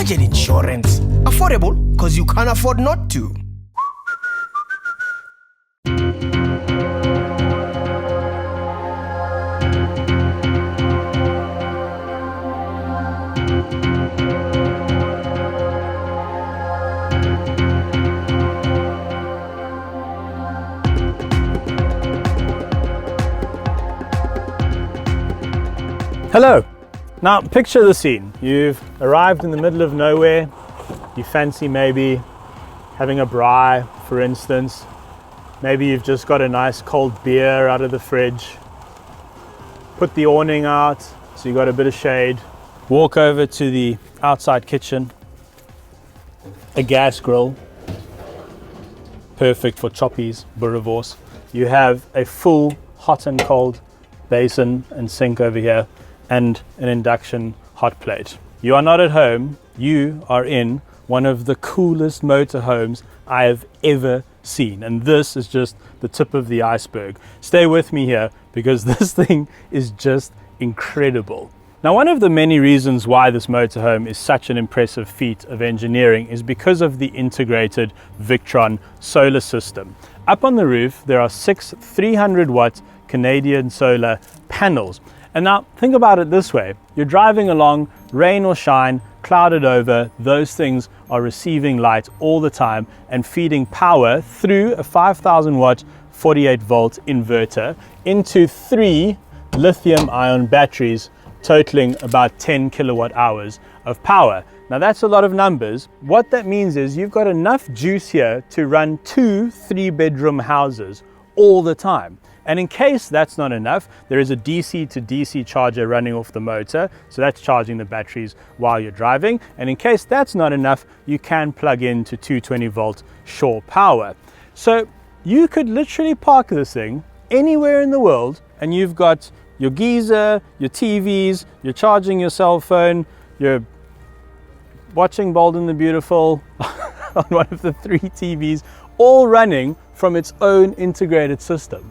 budget insurance. Affordable because you can't afford not to. Hello. Now picture the scene. You've arrived in the middle of nowhere. You fancy maybe having a braai, for instance. Maybe you've just got a nice cold beer out of the fridge. Put the awning out so you got a bit of shade. Walk over to the outside kitchen. A gas grill. Perfect for choppies, boerewors. You have a full hot and cold basin and sink over here, and an induction hot plate. You are not at home, you are in one of the coolest motorhomes I have ever seen. And this is just the tip of the iceberg. Stay with me here because this thing is just incredible. Now, one of the many reasons why this motorhome is such an impressive feat of engineering is because of the integrated Victron solar system. Up on the roof, there are 6 300-watt Canadian solar panels. And now think about it this way. You're driving along, rain or shine, clouded over, those things are receiving light all the time and feeding power through a 5,000 watt 48 volt inverter into 3 lithium ion batteries totaling about 10 kilowatt hours of power. Now that's a lot of numbers. What that means is you've got enough juice here to run 2 3-bedroom houses all the time. And in case that's not enough, there is a DC to DC charger running off the motor, so that's charging the batteries while you're driving. And in case that's not enough, you can plug into 220 volt shore power. So you could literally park this thing anywhere in the world and you've got your geyser, your TVs, you're charging your cell phone, you're watching Bold and the Beautiful on one of the 3 TVs, all running from its own integrated system.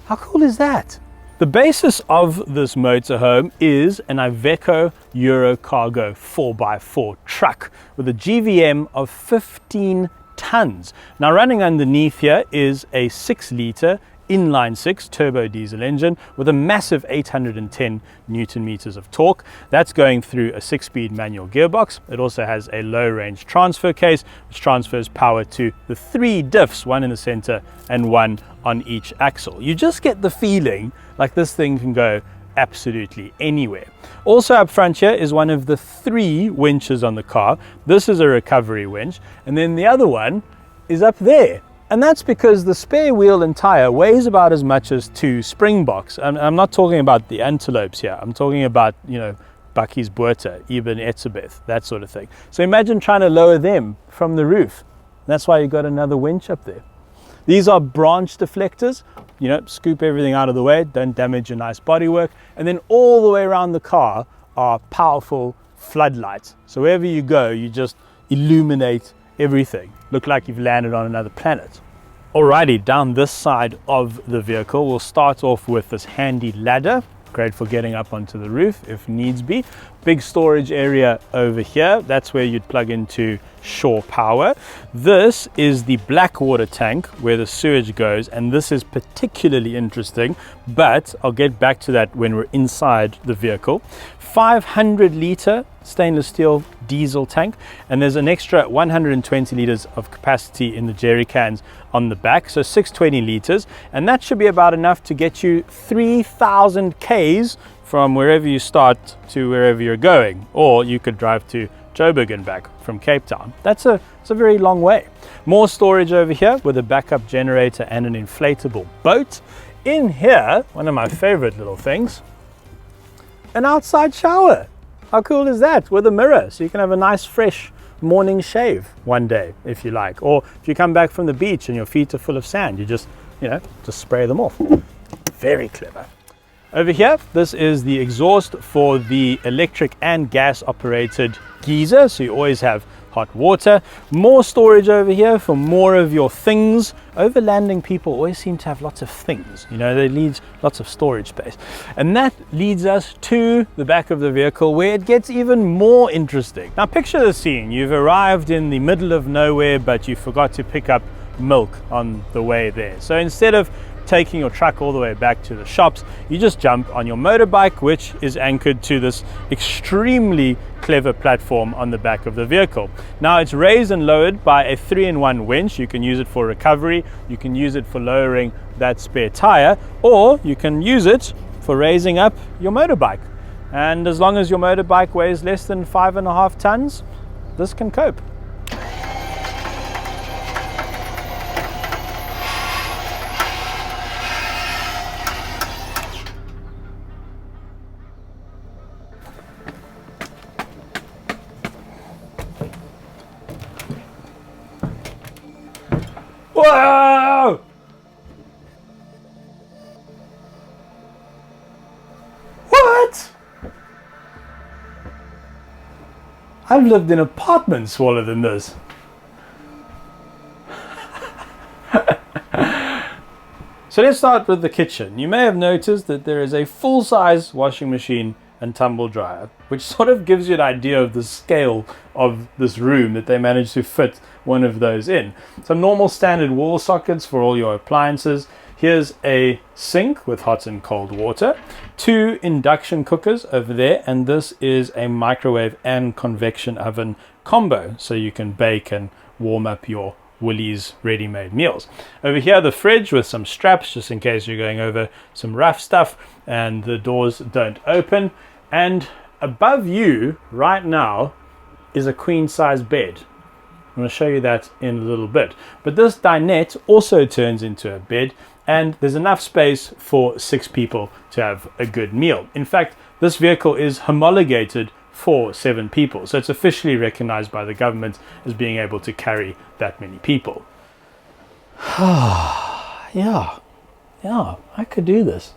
How cool is that? The basis of this motorhome is an Iveco Euro Cargo 4x4 truck with a GVM of 15 tons. Now running underneath here is a 6-litre inline 6 turbo diesel engine with a massive 810 Newton meters of torque. That's going through a 6-speed manual gearbox. It also has a low range transfer case which transfers power to the 3 diffs, one in the center and one on each axle. You just get the feeling like this thing can go absolutely anywhere. Also up front here is one of the 3 winches on the car. This is a recovery winch, and then the other one is up there. And that's because the spare wheel and tire weighs about as much as 2 Springboks. I'm not talking about the antelopes here. I'm talking about, Bucky's Boerter, Ibn Etzebeth, that sort of thing. So imagine trying to lower them from the roof. That's why you've got another winch up there. These are branch deflectors. Scoop everything out of the way, don't damage your nice bodywork. And then all the way around the car are powerful floodlights. So wherever you go, you just illuminate everything. Look like you've landed on another planet. Alrighty, down this side of the vehicle, we'll start off with this handy ladder. Great for getting up onto the roof if needs be. Big storage area over here. That's where you'd plug into shore power. This is the black water tank where the sewage goes, and this is particularly interesting, but I'll get back to that when we're inside the vehicle. 500 litre stainless steel diesel tank, and there's an extra 120 litres of capacity in the jerry cans on the back, so 620 litres, and that should be about enough to get you 3,000 Ks from wherever you start to wherever you're going, or you could drive to Joburg and back from Cape Town. It's a very long way. More storage over here with a backup generator and an inflatable boat. In here, one of my favorite little things, an outside shower. How cool is that? With a mirror, so you can have a nice fresh morning shave one day if you like, or if you come back from the beach and your feet are full of sand, you just spray them off. Very clever. Over here, this is the exhaust for the electric and gas operated geyser, so you always have hot water. More storage over here for more of your things. Overlanding people always seem to have lots of things, you know, they need lots of storage space. And that leads us to the back of the vehicle, where it gets even more interesting. Now picture the scene. You've arrived in the middle of nowhere, but you forgot to pick up milk on the way there. So instead of taking your truck all the way back to the shops, you just jump on your motorbike, which is anchored to this extremely clever platform on the back of the vehicle. Now it's raised and lowered by a 3-in-1 winch. You can use it for recovery, you can use it for lowering that spare tire, or you can use it for raising up your motorbike. And as long as your motorbike weighs less than 5.5 tons, this can cope. Whoa! What? I've lived in apartments smaller than this. So let's start with the kitchen. You may have noticed that there is a full-size washing machine and tumble dryer, which sort of gives you an idea of the scale of this room, that they managed to fit one of those in. Some normal standard wall sockets for all your appliances. Here's a sink with hot and cold water, 2 induction cookers over there, and this is a microwave and convection oven combo, so you can bake and warm up your Woolies ready-made meals. Over here, the fridge with some straps just in case you're going over some rough stuff and the doors don't open. And above you right now is a queen-size bed. I'm going to show you that in a little bit. But this dinette also turns into a bed, and there's enough space for 6 people to have a good meal. In fact, this vehicle is homologated for 7 people, so it's officially recognized by the government as being able to carry that many people. yeah, I could do this.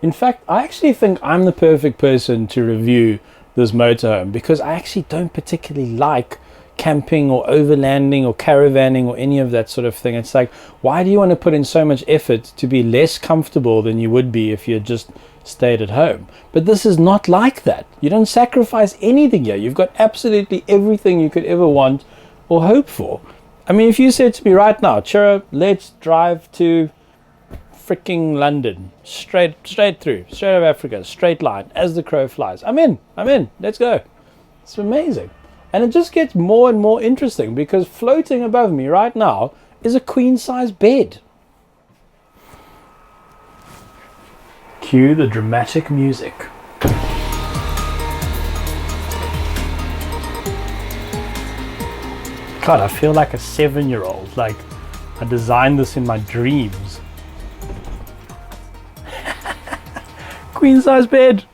In fact, I actually think I'm the perfect person to review this motorhome, because I actually don't particularly like camping or overlanding or caravanning or any of that sort of thing. It's like, why do you want to put in so much effort to be less comfortable than you would be if you had just stayed at home? But this is not like that. You don't sacrifice anything here. You've got absolutely everything you could ever want or hope for. I mean, if you said to me right now, Ciro, let's drive to freaking London, straight through, straight out of Africa, straight line, as the crow flies, I'm in, let's go. It's amazing. And it just gets more and more interesting, because floating above me right now is a queen-size bed. Cue the dramatic music. God, I feel like a 7-year-old, like I designed this in my dreams. Queen-size bed.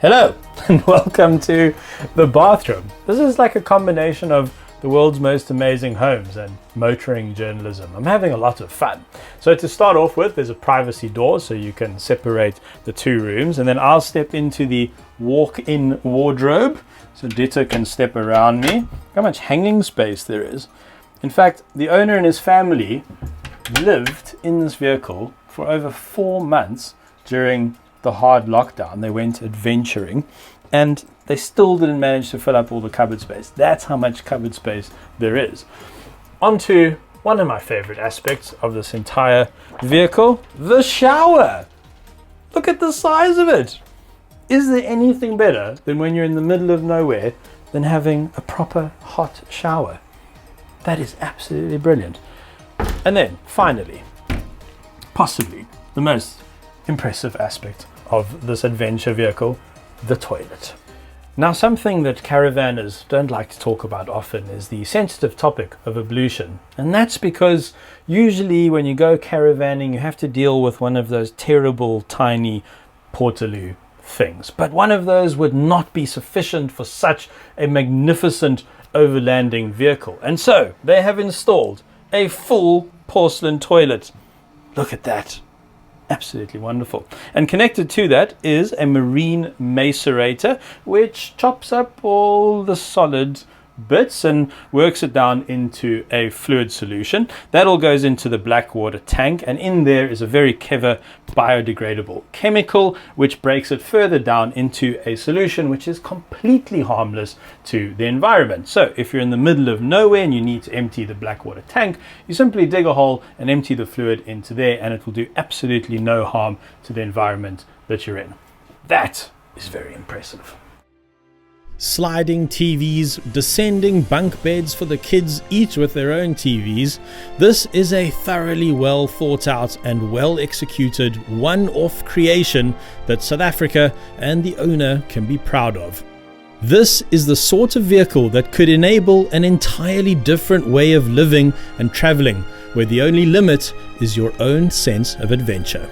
Hello, and welcome to the bathroom. This is like a combination of the world's most amazing homes and motoring journalism. I'm having a lot of fun. So to start off with, there's a privacy door so you can separate the 2 rooms, and then I'll step into the walk-in wardrobe so Dita can step around me. Look how much hanging space there is. In fact, the owner and his family lived in this vehicle for over 4 months during the hard lockdown. They went adventuring and they still didn't manage to fill up all the cupboard space. That's how much cupboard space there is. Onto one of my favorite aspects of this entire vehicle, the shower. Look at the size of it. Is there anything better than when you're in the middle of nowhere than having a proper hot shower? That is absolutely brilliant. And then finally, possibly the most impressive aspect of this adventure vehicle, the toilet. Now, something that caravanners don't like to talk about often is the sensitive topic of ablution. And that's because usually when you go caravanning, you have to deal with one of those terrible tiny portaloo things. But one of those would not be sufficient for such a magnificent overlanding vehicle. And so they have installed a full porcelain toilet. Look at that. Absolutely wonderful. And connected to that is a marine macerator, which chops up all the solid bits and works it down into a fluid solution. That all goes into the black water tank, and in there is a very clever biodegradable chemical which breaks it further down into a solution which is completely harmless to the environment. So if you're in the middle of nowhere and you need to empty the black water tank, you simply dig a hole and empty the fluid into there, and it will do absolutely no harm to the environment that you're in. That is very impressive. Sliding TVs, descending bunk beds for the kids, each with their own TVs. This is a thoroughly well thought out and well executed one-off creation that South Africa and the owner can be proud of. This is the sort of vehicle that could enable an entirely different way of living and traveling, where the only limit is your own sense of adventure.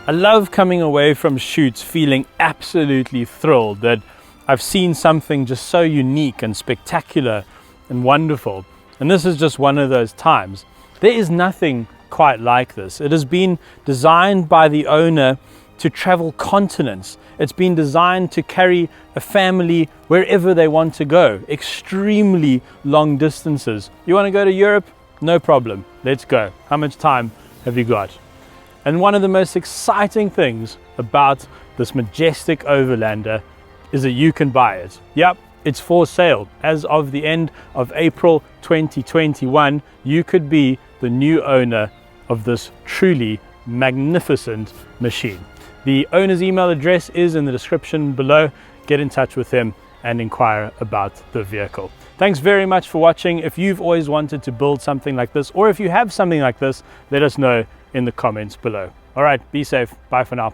I love coming away from shoots feeling absolutely thrilled that I've seen something just so unique and spectacular and wonderful. And this is just one of those times. There is nothing quite like this. It has been designed by the owner to travel continents. It's been designed to carry a family wherever they want to go, extremely long distances. You want to go to Europe? No problem. Let's go. How much time have you got? And one of the most exciting things about this majestic Overlander is that you can buy it. Yep, it's for sale. As of the end of April 2021, you could be the new owner of this truly magnificent machine. The owner's email address is in the description below. Get in touch with him and inquire about the vehicle. Thanks very much for watching. If you've always wanted to build something like this, or if you have something like this, let us know in the comments below. All right, be safe. Bye for now.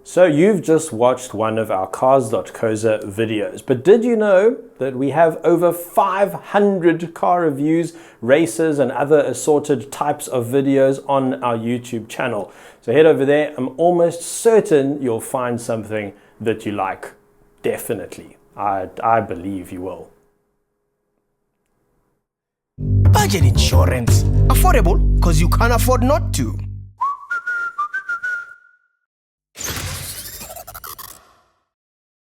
So you've just watched one of our Cars.co.za videos, but did you know that we have over 500 car reviews, races, and other assorted types of videos on our YouTube channel? So head over there. I'm almost certain you'll find something that you like. Definitely. I believe you will. Budget insurance. Affordable because you can't afford not to.